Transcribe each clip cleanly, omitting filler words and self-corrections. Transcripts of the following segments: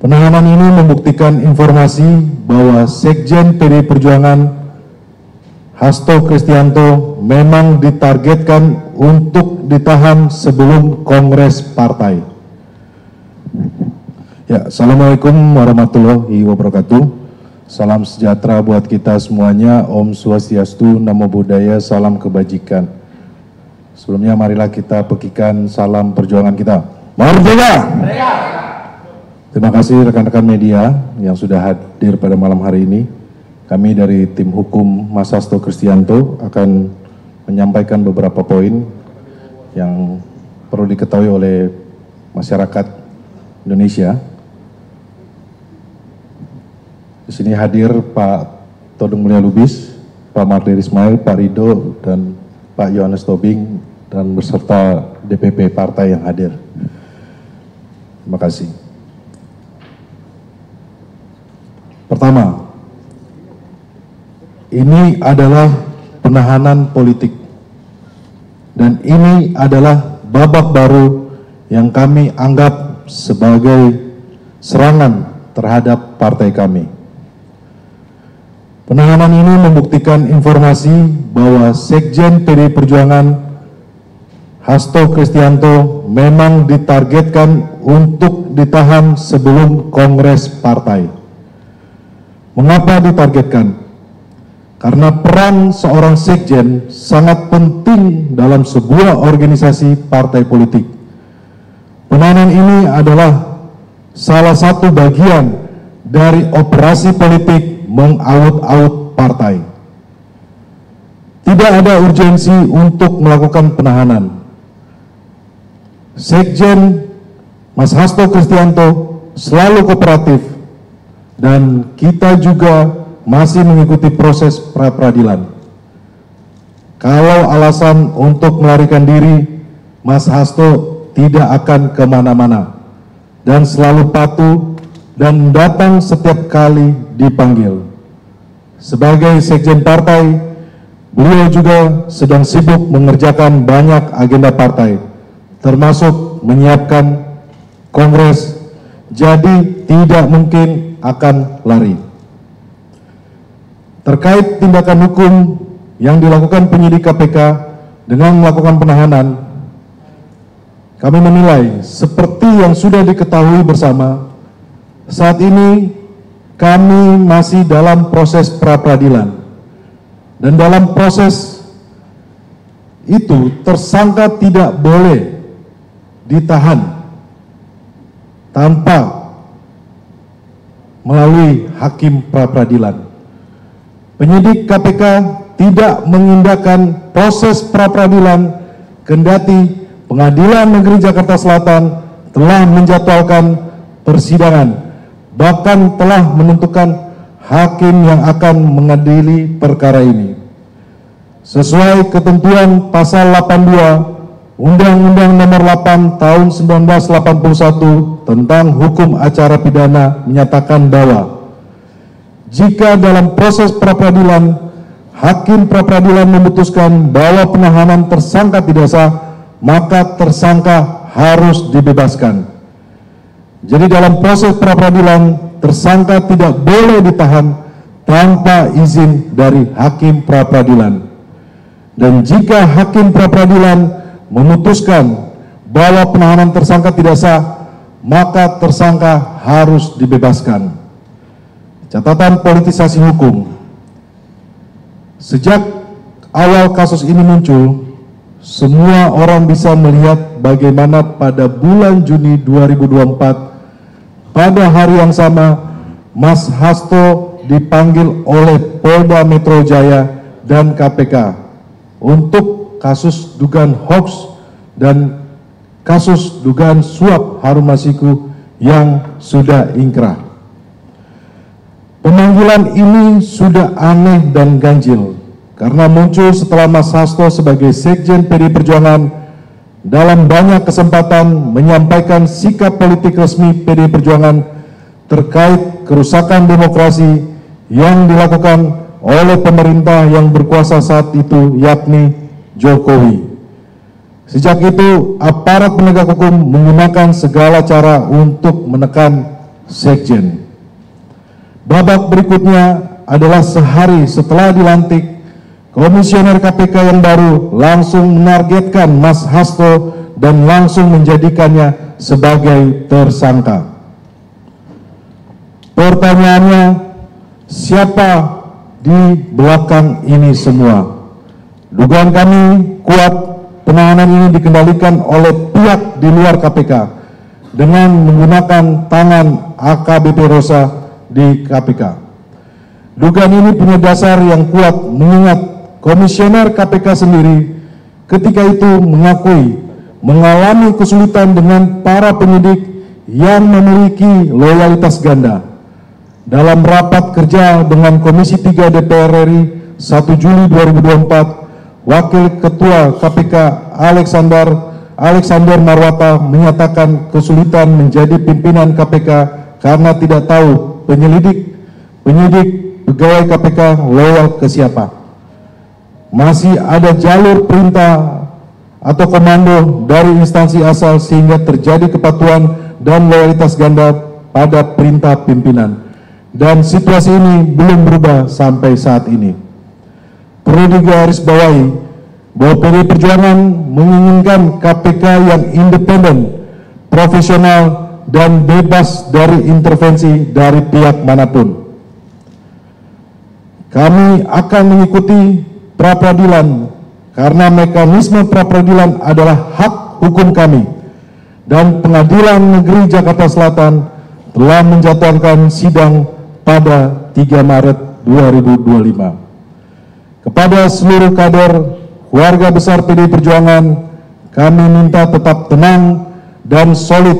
Penahanan ini membuktikan informasi bahwa Sekjen PDI Perjuangan Hasto Kristianto memang ditargetkan untuk ditahan sebelum Kongres Partai. Ya, Assalamualaikum warahmatullahi wabarakatuh. Salam sejahtera buat kita semuanya. Om Swastiastu, Namo Buddhaya, salam kebajikan. Sebelumnya marilah kita pekikan salam perjuangan kita. Merdeka! Terima kasih rekan-rekan media yang sudah hadir pada malam hari ini. Kami dari tim hukum Mas Hasto Kristianto akan menyampaikan beberapa poin yang perlu diketahui oleh masyarakat Indonesia. Di sini hadir Pak Todung Mulya Lubis, Pak Mardhani Ismail, Pak Ridho, dan Pak Yohanes Tobing, dan beserta DPP partai yang hadir. Terima kasih. Pertama, ini adalah penahanan politik, dan ini adalah babak baru yang kami anggap sebagai serangan terhadap partai kami. Penahanan ini membuktikan informasi bahwa Sekjen PDI Perjuangan Hasto Kristianto memang ditargetkan untuk ditahan sebelum Kongres Partai. Mengapa ditargetkan? Karena peran seorang sekjen sangat penting dalam sebuah organisasi partai politik. Penahanan ini adalah salah satu bagian dari operasi politik mengaut-aut partai. Tidak ada urgensi untuk melakukan penahanan. Sekjen Mas Hasto Kristianto selalu kooperatif, dan kita juga masih mengikuti proses pra-peradilan. Kalau alasan untuk melarikan diri, Mas Hasto tidak akan kemana-mana dan selalu patuh dan datang setiap kali dipanggil. Sebagai sekjen partai, beliau juga sedang sibuk mengerjakan banyak agenda partai, termasuk menyiapkan kongres, jadi tidak mungkin akan lari. Terkait tindakan hukum yang dilakukan penyidik KPK dengan melakukan penahanan, kami menilai seperti yang sudah diketahui bersama, saat ini kami masih dalam proses pra-peradilan, dan dalam proses itu tersangka tidak boleh ditahan tanpa melalui hakim pra-peradilan. Penyidik KPK tidak mengindahkan proses pra-peradilan, kendati Pengadilan Negeri Jakarta Selatan telah menjadwalkan persidangan, bahkan telah menentukan hakim yang akan mengadili perkara ini. Sesuai ketentuan pasal 82 Undang-Undang Nomor 8 Tahun 1981 tentang Hukum Acara Pidana menyatakan bahwa jika dalam proses pra-peradilan hakim pra-peradilan memutuskan bahwa penahanan tersangka tidak sah, maka tersangka harus dibebaskan. Jadi dalam proses pra-peradilan tersangka tidak boleh ditahan tanpa izin dari hakim pra-peradilan. Dan jika hakim pra-peradilan memutuskan bahwa penahanan tersangka tidak sah, maka tersangka harus dibebaskan. Catatan politisasi hukum. Sejak awal kasus ini muncul, semua orang bisa melihat bagaimana pada bulan Juni 2024, pada hari yang sama, Mas Hasto dipanggil oleh Polda Metro Jaya dan KPK untuk kasus dugaan hoax dan kasus dugaan suap Harun Masiku yang sudah ingkrah. Pemanggilan ini sudah aneh dan ganjil karena muncul setelah Mas Hasto sebagai Sekjen PDI Perjuangan dalam banyak kesempatan menyampaikan sikap politik resmi PDI Perjuangan terkait kerusakan demokrasi yang dilakukan oleh pemerintah yang berkuasa saat itu, yakni Jokowi. Sejak itu, aparat penegak hukum menggunakan segala cara untuk menekan Sekjen. Babak berikutnya adalah sehari setelah dilantik, Komisioner KPK yang baru langsung menargetkan Mas Hasto dan langsung menjadikannya sebagai tersangka. Pertanyaannya, siapa di belakang ini semua? Dugaan kami kuat penahanan ini dikendalikan oleh pihak di luar KPK dengan menggunakan tangan AKBP Rosa di KPK. Dugaan ini punya dasar yang kuat mengingat Komisioner KPK sendiri ketika itu mengakui mengalami kesulitan dengan para penyidik yang memiliki loyalitas ganda. Dalam rapat kerja dengan Komisi 3 DPR RI 1 Juli 2024, Wakil Ketua KPK Alexander Marwata menyatakan kesulitan menjadi pimpinan KPK karena tidak tahu penyidik pegawai KPK loyal ke siapa. Masih ada jalur perintah atau komando dari instansi asal sehingga terjadi kepatuhan dan loyalitas ganda pada perintah pimpinan. Dan situasi ini belum berubah sampai saat ini. Perlu digarisbawahi bahwa PDI Perjuangan menginginkan KPK yang independen, profesional, dan bebas dari intervensi dari pihak manapun. Kami akan mengikuti pra-peradilan karena mekanisme pra-peradilan adalah hak hukum kami, dan Pengadilan Negeri Jakarta Selatan telah menjadwalkan sidang pada 3 Maret 2025. Kepada seluruh kader keluarga besar PDI Perjuangan, kami minta tetap tenang dan solid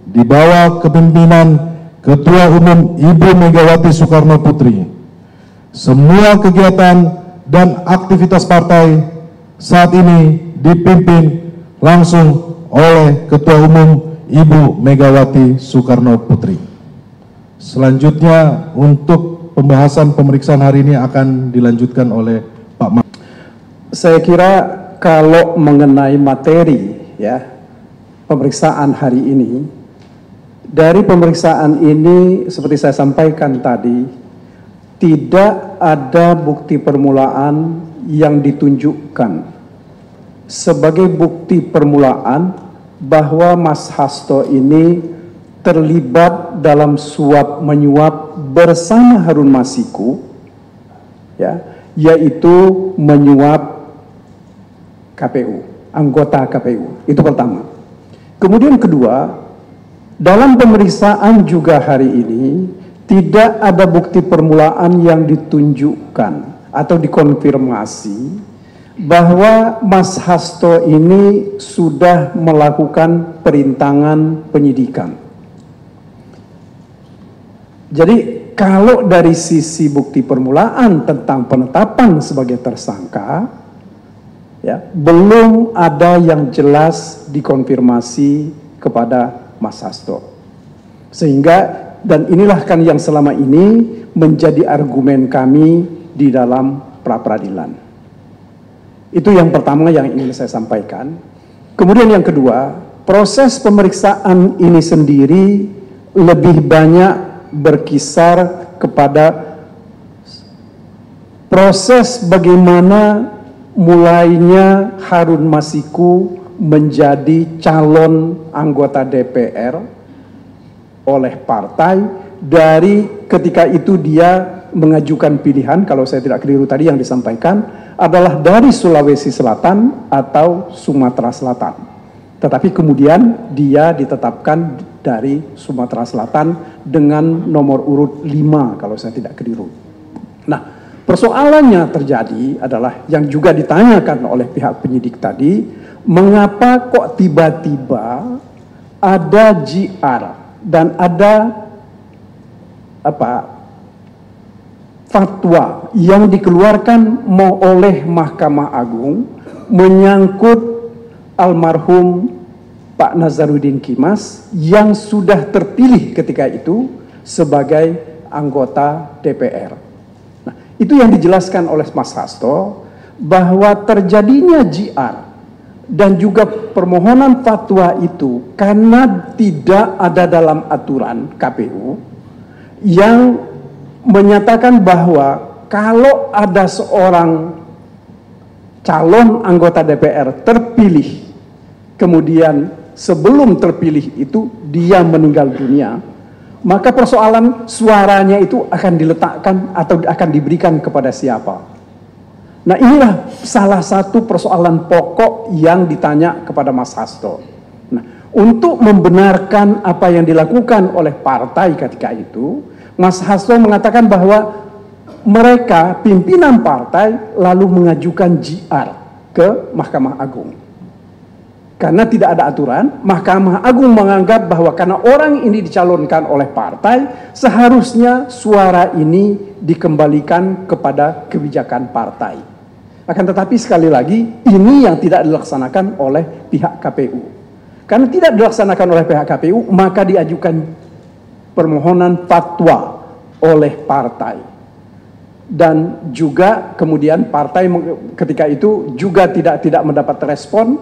di bawah kepemimpinan Ketua Umum Ibu Megawati Soekarno Putri. Semua kegiatan dan aktivitas partai saat ini dipimpin langsung oleh Ketua Umum Ibu Megawati Soekarno Putri. Selanjutnya untuk pembahasan pemeriksaan hari ini akan dilanjutkan oleh Pak Ma. Saya kira kalau mengenai materi ya pemeriksaan hari ini, dari pemeriksaan ini seperti saya sampaikan tadi, tidak ada bukti permulaan yang ditunjukkan sebagai bukti permulaan bahwa Mas Hasto ini terlibat dalam suap menyuap bersama Harun Masiku, ya, yaitu menyuap KPU, anggota KPU. Itu pertama. Kemudian kedua, dalam pemeriksaan juga hari ini tidak ada bukti permulaan yang ditunjukkan atau dikonfirmasi bahwa Mas Hasto ini sudah melakukan perintangan penyidikan. Jadi kalau dari sisi bukti permulaan tentang penetapan sebagai tersangka, ya, belum ada yang jelas dikonfirmasi kepada Mas Hasto. Sehingga, dan inilah kan yang selama ini menjadi argumen kami di dalam pra-peradilan. Itu yang pertama yang ingin saya sampaikan. Kemudian yang kedua, proses pemeriksaan ini sendiri lebih banyak berkisar kepada proses bagaimana mulainya Harun Masiku menjadi calon anggota DPR oleh partai dari ketika itu dia mengajukan pilihan, kalau saya tidak keliru tadi yang disampaikan, adalah dari Sulawesi Selatan atau Sumatera Selatan. Tetapi kemudian dia ditetapkan dari Sumatera Selatan dengan nomor urut 5 kalau saya tidak keliru. Nah, persoalannya terjadi adalah yang juga ditanyakan oleh pihak penyidik tadi, mengapa kok tiba-tiba ada JR dan ada fatwa yang dikeluarkan oleh Mahkamah Agung menyangkut almarhum Pak Nazarudin Kimas yang sudah terpilih ketika itu sebagai anggota DPR. Nah, itu yang dijelaskan oleh Mas Hasto bahwa terjadinya JR dan juga permohonan fatwa itu karena tidak ada dalam aturan KPU yang menyatakan bahwa kalau ada seorang calon anggota DPR terpilih, kemudian sebelum terpilih itu dia meninggal dunia, maka persoalan suaranya itu akan diletakkan atau akan diberikan kepada siapa. Nah, inilah salah satu persoalan pokok yang ditanya kepada Mas Hasto. Nah, untuk membenarkan apa yang dilakukan oleh partai ketika itu, Mas Hasto mengatakan bahwa mereka, pimpinan partai, lalu mengajukan JR ke Mahkamah Agung. Karena tidak ada aturan, Mahkamah Agung menganggap bahwa karena orang ini dicalonkan oleh partai, seharusnya suara ini dikembalikan kepada kebijakan partai. Akan tetapi sekali lagi, ini yang tidak dilaksanakan oleh pihak KPU. Karena tidak dilaksanakan oleh pihak KPU, maka diajukan permohonan fatwa oleh partai. Dan juga kemudian partai ketika itu juga tidak mendapat respon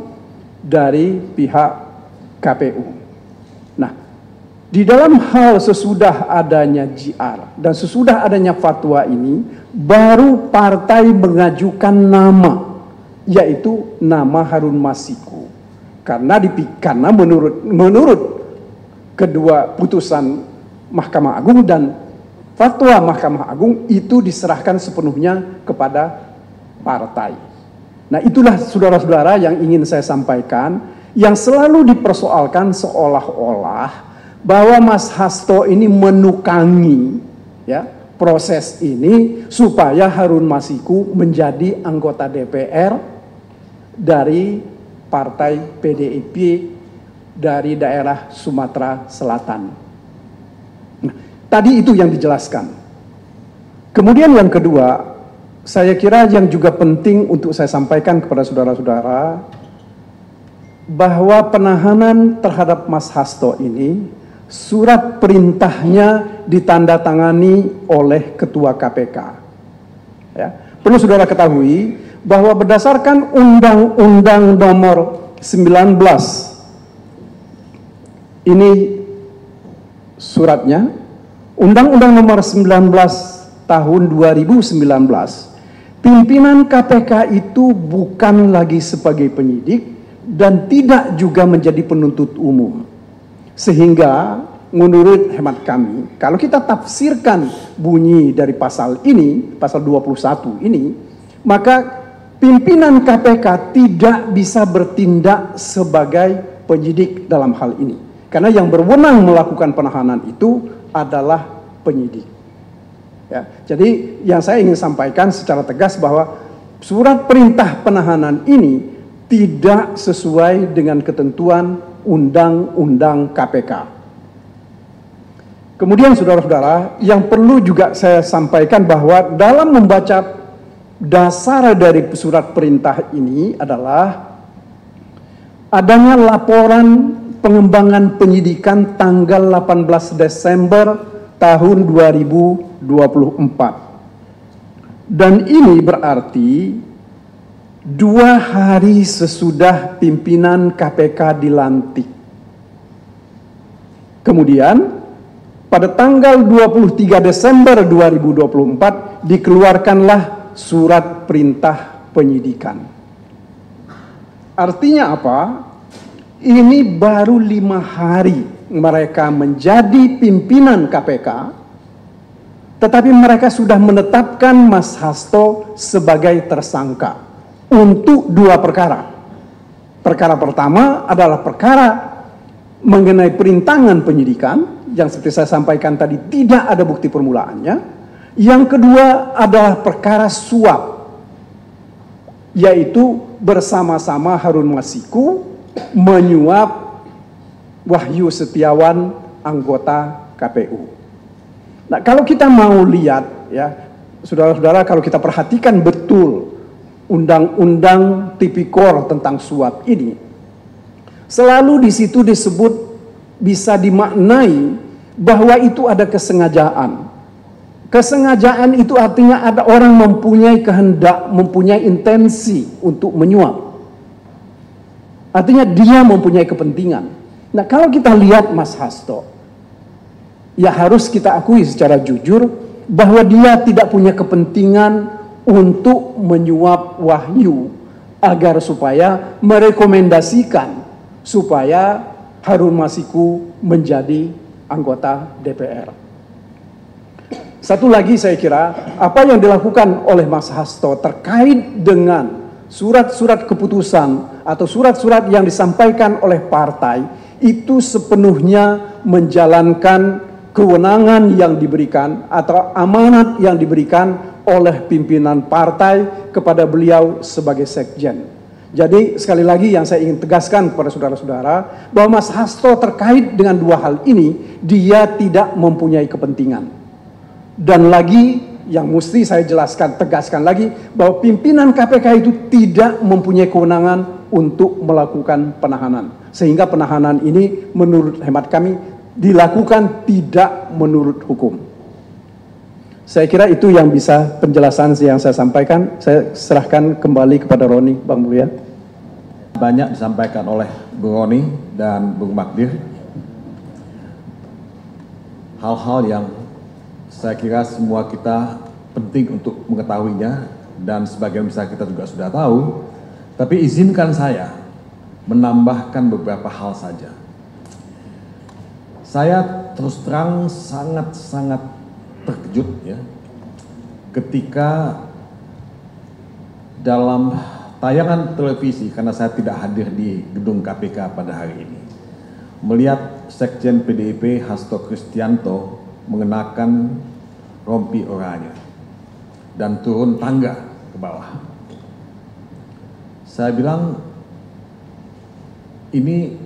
dari pihak KPU. Nah, di dalam hal sesudah adanya JR dan sesudah adanya fatwa ini, baru partai mengajukan nama, yaitu nama Harun Masiku. Karena menurut kedua putusan Mahkamah Agung dan fatwa Mahkamah Agung itu diserahkan sepenuhnya kepada partai. Nah, itulah saudara-saudara yang ingin saya sampaikan, yang selalu dipersoalkan seolah-olah bahwa Mas Hasto ini menukangi ya proses ini supaya Harun Masiku menjadi anggota DPR dari partai PDIP dari daerah Sumatera Selatan. Tadi itu yang dijelaskan. Kemudian yang kedua, saya kira yang juga penting untuk saya sampaikan kepada saudara-saudara, bahwa penahanan terhadap Mas Hasto ini, surat perintahnya ditandatangani oleh Ketua KPK. Ya. Perlu saudara ketahui bahwa berdasarkan Undang-Undang Nomor 19, ini suratnya, Undang-Undang Nomor 19 tahun 2019, pimpinan KPK itu bukan lagi sebagai penyidik dan tidak juga menjadi penuntut umum. Sehingga menurut hemat kami, kalau kita tafsirkan bunyi dari pasal ini, pasal 21 ini, maka pimpinan KPK tidak bisa bertindak sebagai penyidik dalam hal ini. Karena yang berwenang melakukan penahanan itu adalah penyidik. Ya, jadi yang saya ingin sampaikan secara tegas bahwa surat perintah penahanan ini tidak sesuai dengan ketentuan Undang-Undang KPK. Kemudian saudara-saudara, yang perlu juga saya sampaikan bahwa dalam membaca dasar dari surat perintah ini adalah adanya laporan pengembangan penyidikan tanggal 18 Desember tahun 2024. Dan ini berarti 2 hari sesudah pimpinan KPK dilantik. Kemudian pada tanggal 23 Desember 2024 dikeluarkanlah surat perintah penyidikan. Artinya apa? Ini baru 5 hari mereka menjadi pimpinan KPK, tetapi mereka sudah menetapkan Mas Hasto sebagai tersangka untuk 2 perkara. Perkara pertama adalah perkara mengenai perintangan penyidikan, yang seperti saya sampaikan tadi tidak ada bukti permulaannya. Yang kedua adalah perkara suap, yaitu bersama-sama Harun Masiku menyuap Wahyu Setiawan, anggota KPU. Nah, kalau kita mau lihat ya, saudara-saudara, kalau kita perhatikan betul Undang-Undang Tipikor tentang suap ini, selalu di situ disebut, bisa dimaknai bahwa itu ada kesengajaan. Kesengajaan itu artinya ada orang mempunyai kehendak, mempunyai intensi untuk menyuap. Artinya dia mempunyai kepentingan. Nah, kalau kita lihat Mas Hasto, ya harus kita akui secara jujur bahwa dia tidak punya kepentingan untuk menyuap Wahyu agar supaya merekomendasikan supaya Harun Masiku menjadi anggota DPR. Satu lagi saya kira, apa yang dilakukan oleh Mas Hasto terkait dengan surat-surat keputusan atau surat-surat yang disampaikan oleh partai itu sepenuhnya menjalankan kewenangan yang diberikan atau amanat yang diberikan oleh pimpinan partai kepada beliau sebagai sekjen. Jadi sekali lagi yang saya ingin tegaskan kepada saudara-saudara bahwa Mas Hasto terkait dengan dua hal ini dia tidak mempunyai kepentingan. Dan lagi yang mesti saya jelaskan, tegaskan lagi bahwa pimpinan KPK itu tidak mempunyai kewenangan untuk melakukan penahanan. Sehingga penahanan ini menurut hemat kami dilakukan tidak menurut hukum. Saya kira itu yang bisa penjelasan yang saya sampaikan. Saya serahkan kembali kepada Roni, Bang Mulya. Banyak disampaikan oleh Bung Roni dan Bung Magdir. Hal-hal yang saya kira semua kita penting untuk mengetahuinya dan sebagian besar kita juga sudah tahu. Tapi izinkan saya menambahkan beberapa hal saja. Saya terus terang sangat-sangat terkejut ya ketika dalam tayangan televisi, karena saya tidak hadir di gedung KPK pada hari ini, melihat Sekjen PDIP Hasto Kristianto mengenakan rompi oranye dan turun tangga ke bawah. Saya bilang ini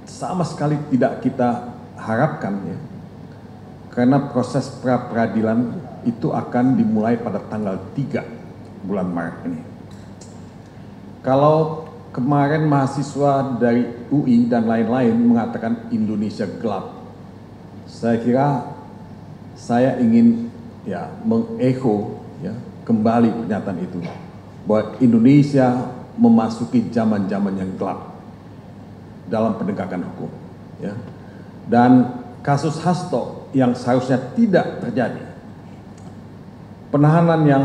sama sekali tidak kita harapkan ya, karena proses pra-peradilan itu akan dimulai pada tanggal 3 bulan Maret ini. Kalau kemarin mahasiswa dari UI dan lain-lain mengatakan Indonesia gelap, saya kira saya ingin ya mengecho ya kembali pernyataan itu bahwa Indonesia memasuki zaman-zaman yang gelap dalam penegakan hukum ya. Dan kasus Hasto yang seharusnya tidak terjadi, penahanan yang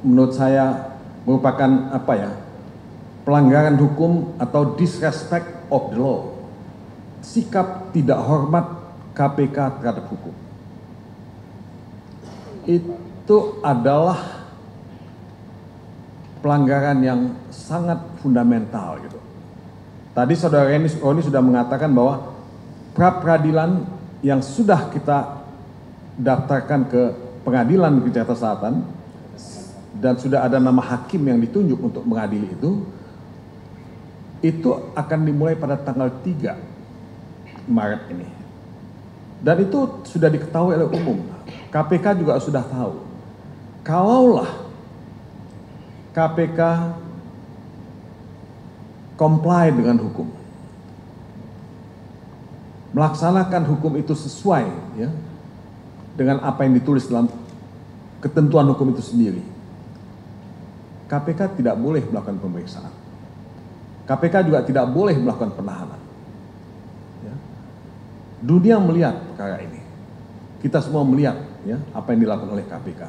menurut saya merupakan apa ya, pelanggaran hukum atau disrespect of the law, sikap tidak hormat KPK terhadap hukum, itu adalah pelanggaran yang sangat fundamental gitu. Tadi saudara Roni sudah mengatakan bahwa pra-peradilan yang sudah kita daftarkan ke pengadilan negeri Jakarta Selatan dan sudah ada nama hakim yang ditunjuk untuk mengadili itu akan dimulai pada tanggal 3 Maret ini. Dan itu sudah diketahui oleh umum. KPK juga sudah tahu. Kalaulah KPK comply dengan hukum, melaksanakan hukum itu sesuai ya dengan apa yang ditulis dalam ketentuan hukum itu sendiri, KPK tidak boleh melakukan pemeriksaan. KPK juga tidak boleh melakukan penahanan. Ya. Dunia melihat perkara ini. Kita semua melihat ya apa yang dilakukan oleh KPK.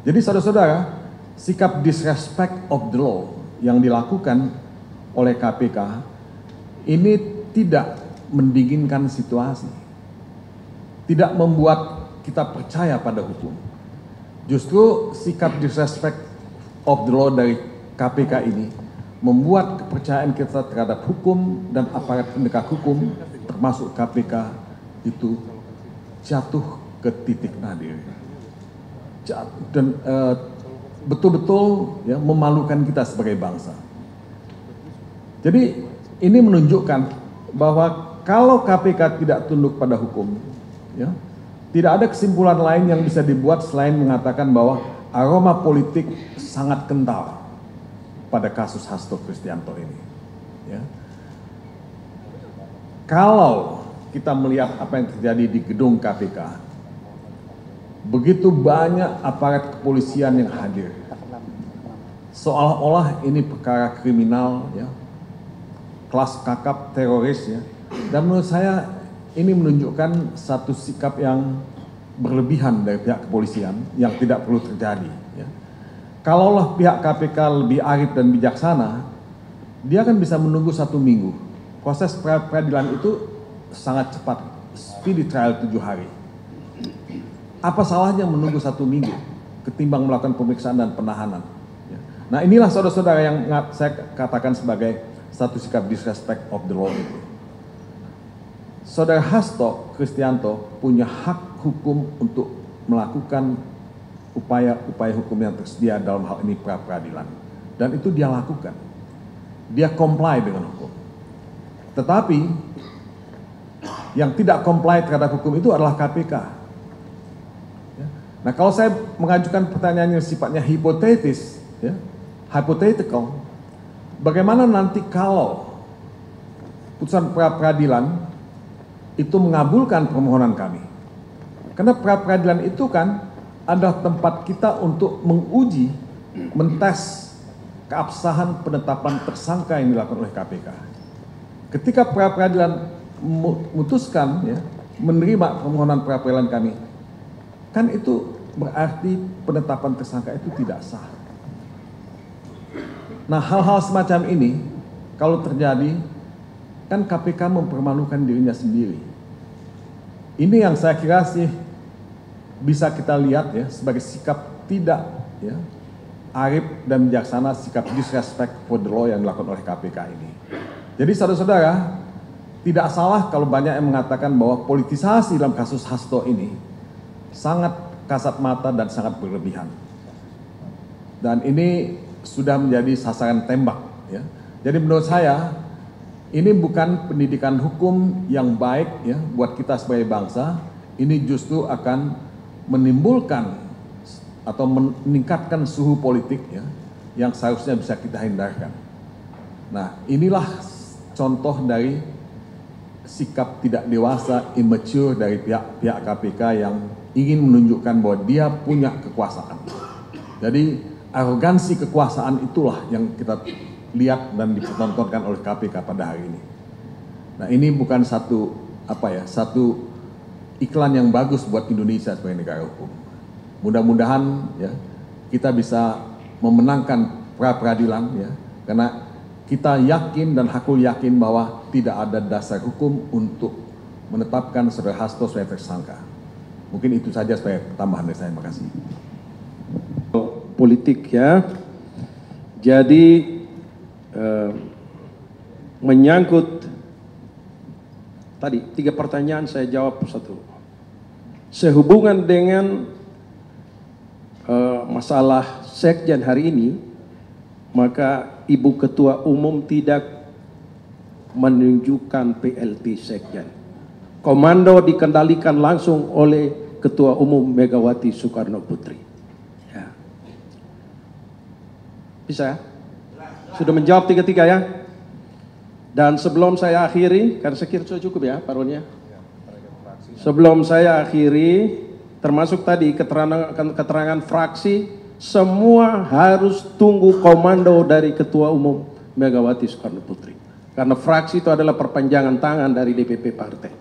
Jadi saudara-saudara, sikap disrespect of the law yang dilakukan oleh KPK ini tidak mendinginkan situasi, tidak membuat kita percaya pada hukum. Justru sikap disrespect of the law dari KPK ini membuat kepercayaan kita terhadap hukum dan aparat penegak hukum termasuk KPK itu jatuh ke titik nadir dan betul-betul ya memalukan kita sebagai bangsa. Jadi ini menunjukkan bahwa kalau KPK tidak tunduk pada hukum, ya, tidak ada kesimpulan lain yang bisa dibuat selain mengatakan bahwa aroma politik sangat kental pada kasus Hasto Kristianto ini. Ya. Kalau kita melihat apa yang terjadi di gedung KPK, begitu banyak aparat kepolisian yang hadir, seolah-olah ini perkara kriminal, ya, kelas kakap teroris ya. Dan menurut saya ini menunjukkan satu sikap yang berlebihan dari pihak kepolisian yang tidak perlu terjadi. Ya. Kalaulah pihak KPK lebih arif dan bijaksana, dia kan bisa menunggu 1 minggu. Proses peradilan itu sangat cepat, speedy trial 7 hari. Apa salahnya menunggu 1 minggu ketimbang melakukan pemeriksaan dan penahanan? Ya. Nah inilah saudara-saudara yang saya katakan sebagai satu sikap disrespect of the law itu. Saudara Hasto Kristianto punya hak hukum untuk melakukan upaya-upaya hukum yang tersedia dalam hal ini pra-peradilan. Dan itu dia lakukan. Dia comply dengan hukum. Tetapi yang tidak comply terhadap hukum itu adalah KPK. Ya. Nah kalau saya mengajukan pertanyaan yang sifatnya hipotetis, ya, hypothetical, bagaimana nanti kalau putusan pra-peradilan itu mengabulkan permohonan kami? Karena pra-peradilan itu kan adalah tempat kita untuk menguji, mentes keabsahan penetapan tersangka yang dilakukan oleh KPK. Ketika pra-peradilan memutuskan, ya, menerima permohonan pra-peradilan kami, kan itu berarti penetapan tersangka itu tidak sah. Nah hal-hal semacam ini kalau terjadi, kan KPK mempermalukan dirinya sendiri. Ini yang saya kira sih bisa kita lihat ya sebagai sikap tidak, ya, arif dan bijaksana, sikap disrespect for the law yang dilakukan oleh KPK ini. Jadi saudara-saudara, tidak salah kalau banyak yang mengatakan bahwa politisasi dalam kasus Hasto ini sangat kasat mata dan sangat berlebihan. Dan ini sudah menjadi sasaran tembak. Ya. Jadi menurut saya ini bukan pendidikan hukum yang baik ya buat kita sebagai bangsa. Ini justru akan menimbulkan atau meningkatkan suhu politik ya yang seharusnya bisa kita hindarkan. Nah, inilah contoh dari sikap tidak dewasa, immature dari pihak KPK yang ingin menunjukkan bahwa dia punya kekuasaan. Jadi arogansi kekuasaan itulah yang kita lihat dan dipertontonkan oleh KPK pada hari ini. Nah ini bukan satu iklan yang bagus buat Indonesia sebagai negara hukum. Mudah-mudahan ya kita bisa memenangkan pra-peradilan ya, karena kita yakin dan aku yakin bahwa tidak ada dasar hukum untuk menetapkan saudara Hasto sebagai tersangka. Mungkin itu saja sebagai tambahan dari saya. Terima kasih. Politik ya. Jadi menyangkut tadi 3 pertanyaan saya jawab satu. Sehubungan dengan masalah sekjen hari ini, maka Ibu Ketua Umum tidak menunjukkan PLT sekjen. Komando dikendalikan langsung oleh Ketua Umum Megawati Soekarno Putri. Ya. Bisa? Sudah menjawab 3 ya. Dan sebelum saya akhiri, karena saya kira sudah cukup ya Pak Ron ya. Sebelum saya akhiri, termasuk tadi keterangan fraksi, semua harus tunggu komando dari Ketua Umum Megawati Soekarno Putri. Karena fraksi itu adalah perpanjangan tangan dari DPP partai.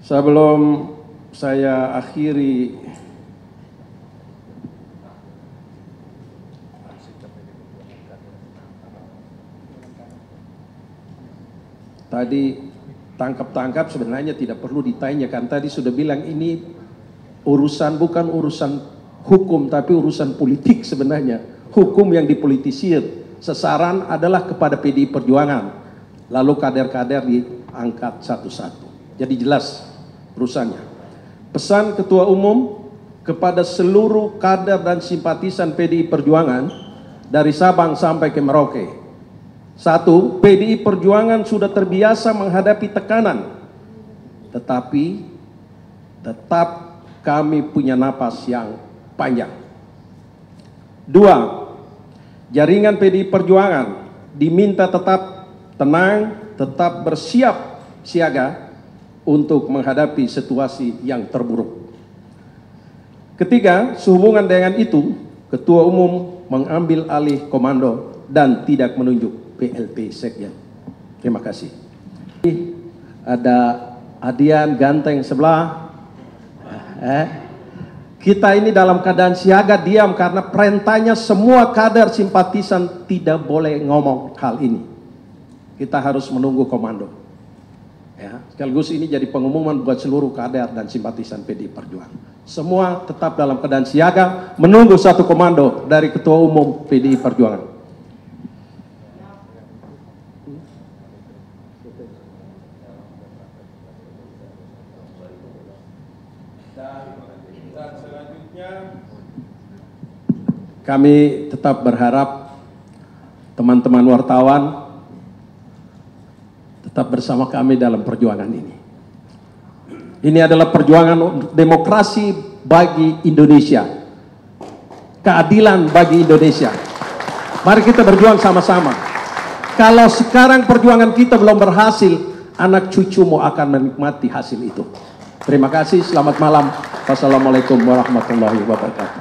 Sebelum saya akhiri tadi tangkap-tangkap sebenarnya tidak perlu ditanyakan. Tadi sudah bilang ini bukan urusan hukum tapi urusan politik sebenarnya. Hukum yang dipolitisir. Sasaran adalah kepada PDI Perjuangan. Lalu kader-kader diangkat satu-satu. Jadi jelas urusannya. Pesan Ketua Umum kepada seluruh kader dan simpatisan PDI Perjuangan dari Sabang sampai ke Merauke. 1, PDI Perjuangan sudah terbiasa menghadapi tekanan, tetapi tetap kami punya napas yang panjang. 2, jaringan PDI Perjuangan diminta tetap tenang, tetap bersiap siaga untuk menghadapi situasi yang terburuk. 3, sehubungan dengan itu, Ketua Umum mengambil alih komando dan tidak menunjuk PLT Sekjen. Terima kasih. Ada Adian ganteng sebelah. Kita ini dalam keadaan siaga diam karena perintahnya semua kader simpatisan tidak boleh ngomong hal ini. Kita harus menunggu komando. Ya, sekaligus ini jadi pengumuman buat seluruh kader dan simpatisan PDI Perjuangan. Semua tetap dalam keadaan siaga menunggu satu komando dari Ketua Umum PDI Perjuangan. Dan selanjutnya kami tetap berharap teman-teman wartawan tetap bersama kami dalam perjuangan ini. Ini adalah perjuangan demokrasi bagi Indonesia, keadilan bagi Indonesia. Mari kita berjuang sama-sama. Kalau sekarang perjuangan kita belum berhasil, anak cucumu akan menikmati hasil itu. Terima kasih, selamat malam. Wassalamualaikum warahmatullahi wabarakatuh.